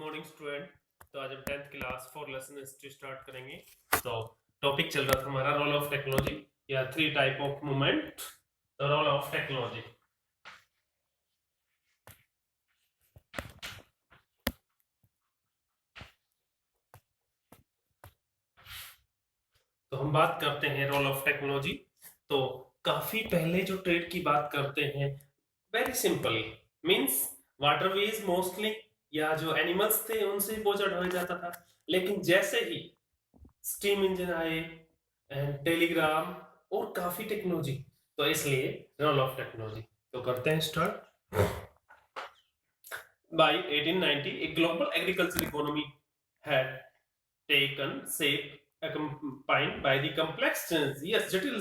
Morning student. तो आज हम 10th class 4 lesson history start करेंगे। तो टॉपिक चल रहा था हमारा रोल ऑफ टेक्नोलॉजी या थ्री टाइप ऑफ मूवमेंट। तो रोल ऑफ टेक्नोलॉजी, तो हम बात करते हैं रोल ऑफ टेक्नोलॉजी। तो काफी पहले जो ट्रेड की बात करते हैं, very simple means waterways mostly या जो एनिमल्स थे उनसे ही पहुंचा ढोया जाता था। लेकिन जैसे ही स्टीम इंजन आए एंड टेलीग्राम और काफी टेक्नोलॉजी, तो इसलिए रोल ऑफ टेक्नोलॉजी। तो करते हैं start. By 1890 a global agricultural economy had taken shape accompanied by the complex change। yes, जटिल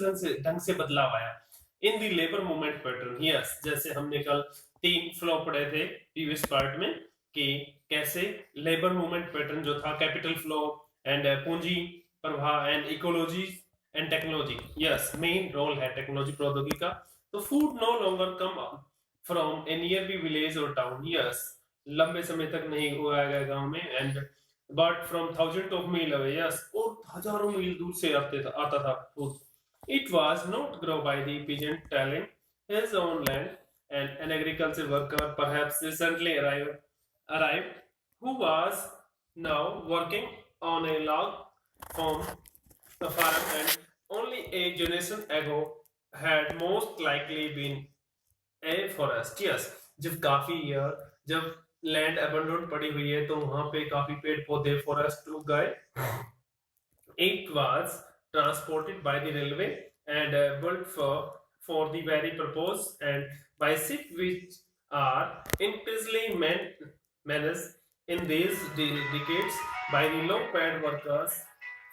ढंग से बदलाव आया इन दी लेबर मूवमेंट पैटर्न। यस, जैसे हमने कल 3 फ्लो पढ़े थे प्रीवियस पार्ट में कि कैसे लेबर मूवमेंट पैटर्न जो था कैपिटल फ्लो एंड पूंजी प्रवाह and ecology and technology. Yes, main role है टेक्नोलॉजी प्रौद्योगिकी का। तो food no longer come from a nearby village और टाउन। यस, लंबे समय तक नहीं उगाया गांव में and but from thousand of मील अवे। यस, और हजारों मील दूर से आता था food. It was not grow by the peasant tilling his own land, and an agriculture worker perhaps recently arrived who was now working on a log farm, and only a generation ago had most likely been a forest। yes, जब काफी year जब land अबंडोन पड़ी हुई है तो वहां पे काफी पेड़ पौधे फॉरेस्ट उग गए। It was transported by the railway and built for the very purpose, and by ship which are increasingly managed in these decades by the low-paid workers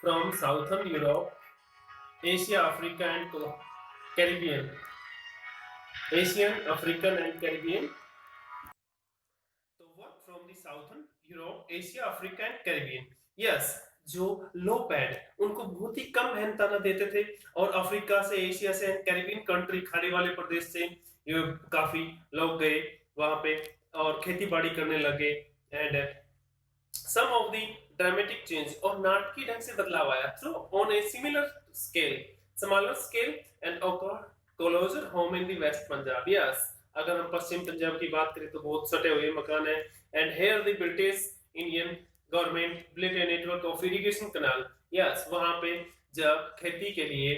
from southern Europe, Asia, Africa, and Caribbean. Asian, African, and Caribbean तो work from the southern Europe, Asia, Africa and Caribbean. Yes, जो लो pad उनको बहुत ही कम मेहनताना देते थे और Africa से, Asia से एंड कैरिबियन कंट्री खाड़ी वाले प्रदेश से ये काफी लोग गए वहां पे और खेती बाड़ी करने लगे। And some of the dramatic change और नाटकीय ढंग से बदलाव आया through on a similar scale and closer home in the west Punjab. Yes, अगर हम पश्चिम पंजाब की बात करें तो बहुत सटे हुए मकान है। And here the British Indian government built a network of irrigation canal. Yes, वहां पे जब खेती के लिए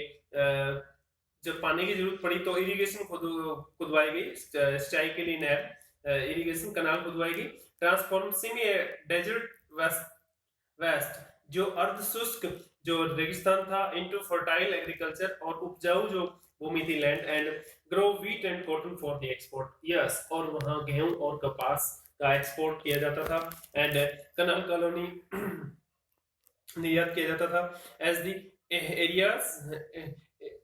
जब पानी की जरूरत पड़ी तो इरिगेशन खुदवाई गई, सिंचाई के लिए नहर इरिगेशन कैनाल खुदवाई गई। ट्रांसफॉर्म सेमी डेजर्ट वेस्ट जो अर्ध शुष्क जो रेगिस्तान था इनटू फर्टाइल एग्रीकल्चर और उपजाऊ जो भूमि थी land, and grow wheat and cotton for the export. Yes, और वहां गेहूं और कपास का एक्सपोर्ट किया जाता था एंड कनाल कॉलोनी निर्यात किया जाता था। As the areas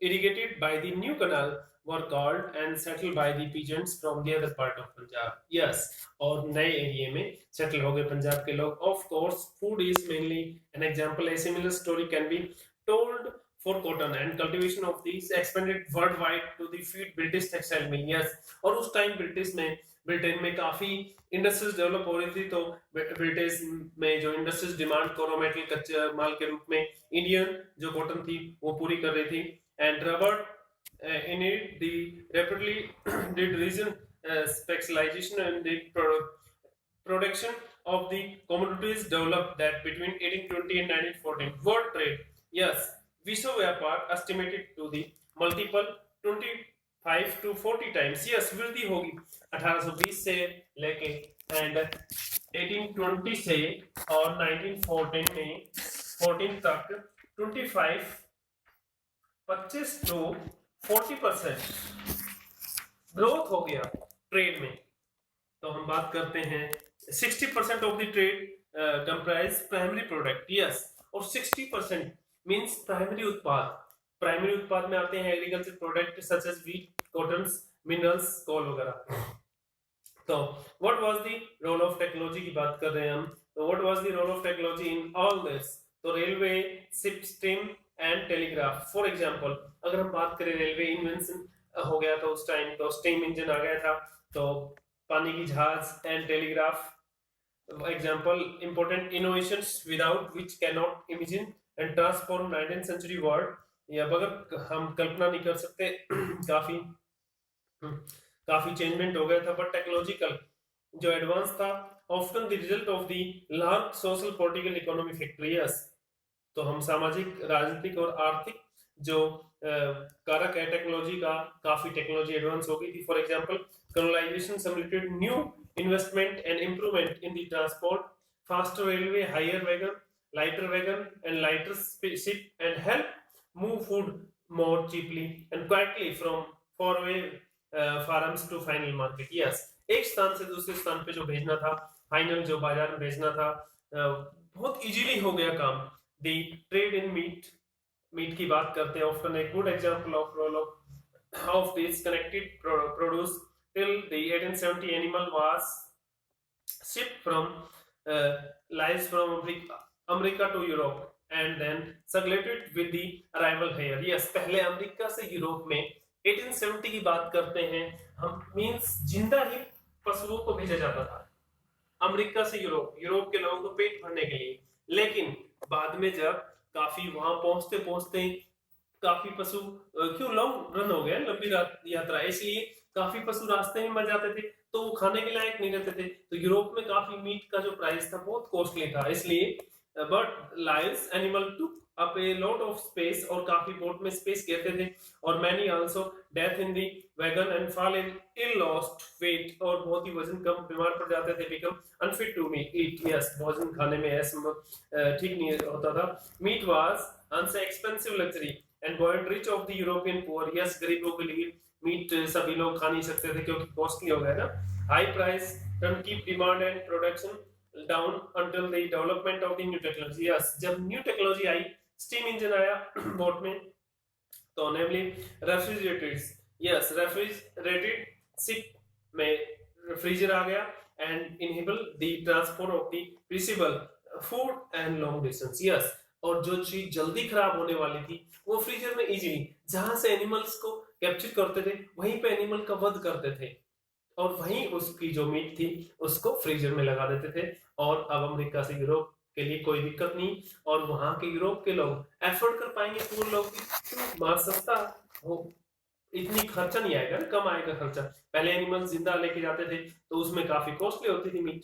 irrigated by the new canal were called and settled by the peasants from the other part of Punjab। yes, और नए एरिया में सेटल हो गए पंजाब के लोग। of course food is mainly an example। a similar story can be told for cotton and cultivation of these expanded worldwide to the feed British textile mill। yes, और उस time Britain में काफी industries develop हो रही थी, तो British में जो इंडस्ट्रीज डिमांड को रॉ मेटेरियल कच्चे माल के रूप में इंडियन जो कॉटन थी वो पूरी कर रही थी। And rubber in it the rapidly did region specialization and the production of the commodities developed that between 1820 and 1914 world trade। yes, विश्व व्यापार estimated to the multiple 25 to 40 times। yes, वृद्धि होगी 1820 से लेके एंड 1820 से और 1914 में 14 तक 25 to 40% ग्रोथ हो गया ट्रेड में। तो हम बात करते हैं 60% of the trade comprise primary product. Yes, और 60% मींस प्राइमरी उत्पाद में आते हैं agriculture product such as wheat, cotton, minerals, coal वगैरह। तो what was the role of technology की बात कर रहे हैं हम। तो what was the role of technology in all this. तो railway, ship, steam and telegraph. For example अगर हम बात करें रेलवे इन्वेंशन हो गया था उस टाइम, तो स्टीम इंजन आ गया था, तो पानी की जहाज and telegraph example important innovations without which cannot imagine and transform 19th century world, या अगर हम कल्पना नहीं कर सकते काफी काफी चेंजमेंट हो गया था, बट टेक्नोलॉजिकल जो एडवांस था often the result of the large social political economy factors. तो हम सामाजिक राजनीतिक और आर्थिक जो कारक है टेक्नोलॉजी का, काफी टेक्नोलॉजी एडवांस हो गई थी। For example colonization submitted new investment and improvement in the transport, faster railway, higher wagon, lighter wagon and lighter ship, and help move food more cheaply and quietly from far away farms to final market। Yes, एक स्थान से दूसरे स्थान पे जो भेजना था, final जो बाजार में भेजना था, बहुत इजीली हो गया काम। दी ट्रेड इन मीट की बात करते हैं, often a good example of role of this connected produce till the 1870 animal was shipped from lies from America to Europe and then circulated with the arrival here। yes, पहले America से Europe में 1870 की बात करते हैं हम, means जिंदा ही पशुओं को भेजा जाता था अमेरिका से यूरोप के लोगों को पेट भरने के लिए। लेकिन बाद में जब काफी वहां पहुंचते पहुंचते काफी पशु, क्यों लॉन्ग रन हो गया, लंबी यात्रा, इसलिए काफी पशु रास्ते में मर जाते थे, तो वो खाने के लायक नहीं रहते थे। तो यूरोप में काफी मीट का जो प्राइस था बहुत कॉस्टली था, इसलिए but lions animal to up a lot of space, और काफी बोट में स्पेस कहते थे, और many also death in the wagon and fall in ill lost weight, और बहुत ही वजन कम, बीमार पड़ जाते थे, become unfit to eat. Yes, भोजन खाने में ऐसा ठीक नहीं होता था। Meat was an expensive luxury and beyond reach of the European poor. Yes, गरीबों के लिए मीट सभी लोग खा नहीं सकते थे क्योंकि कॉस्टली हो गया ना। High price can keep demand and production down until the development of the new technology. Yes, जब न्यू टेक्नोलॉजी आई, स्टीम इंजन आया बोट में, तो नेमली रेफ्रिजरेटर्स, यस रेफ्रिजरेटेड शिप में फ्रीजर आ गया and enable the transport of the perishable food and long distance. Yes, और जो चीज जल्दी खराब होने वाली थी वो फ्रीजर में इजीली, जहां से एनिमल्स को कैप्चर करते थे वहीं पे एनिमल का वध करते थे, और वहीं उसकी जो मीट थी उसको फ्रीजर में लगा देते थे। और अब अमेरिका से यूरोप के लिए कोई दिक्कत नहीं, और वहां के यूरोप के लोग एफोर्ड कर पाएंगे, पूरे लोग माल सस्ता हो, इतनी खर्चा नहीं आएगा ना, कम आएगा खर्चा। पहले एनिमल जिंदा लेके जाते थे तो उसमें काफी कॉस्टली होती थी मीट।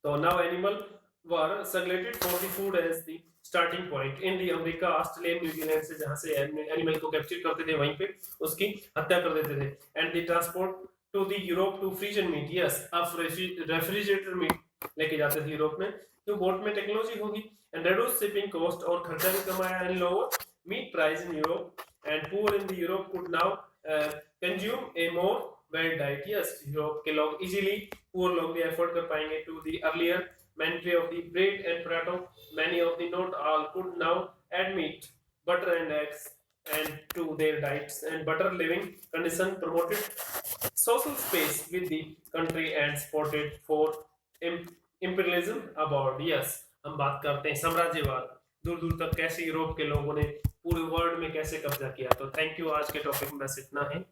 तो now animal were circulated for the food as the starting point in the America, Australia, New Zealand से जहां से एनिमल को कैप्चर करते थे वहीं पे उसकी हत्या कर देते थे। And the transport to the Europe to frozen meat. Yes, अब रेफ्रिजरेटर मीट लेके जाते थे यूरोप में, तो बोट में टेक्नोलॉजी होगी एंड रिड्यूस शिपिंग कॉस्ट, और खर्चा भी कमाया, and lower meat price in Europe and poor in the Europe could now consume a more well diet. Yes, Europe के लोग इजीली, पुअर लोग भी अफोर्ड कर पाएंगे to the earlier mandatory of the bread and potato। many of the not all could now add meat, butter and eggs and to their diets, and better living condition promoted social space with the country and supported for imperialism abroad। yes, हम बात करते हैं साम्राज्यवाद, दूर दूर तक कैसे Europe के लोगों ने पूरे वर्ल्ड में कैसे कब्जा किया। तो थैंक यू, आज के टॉपिक में बस इतना है।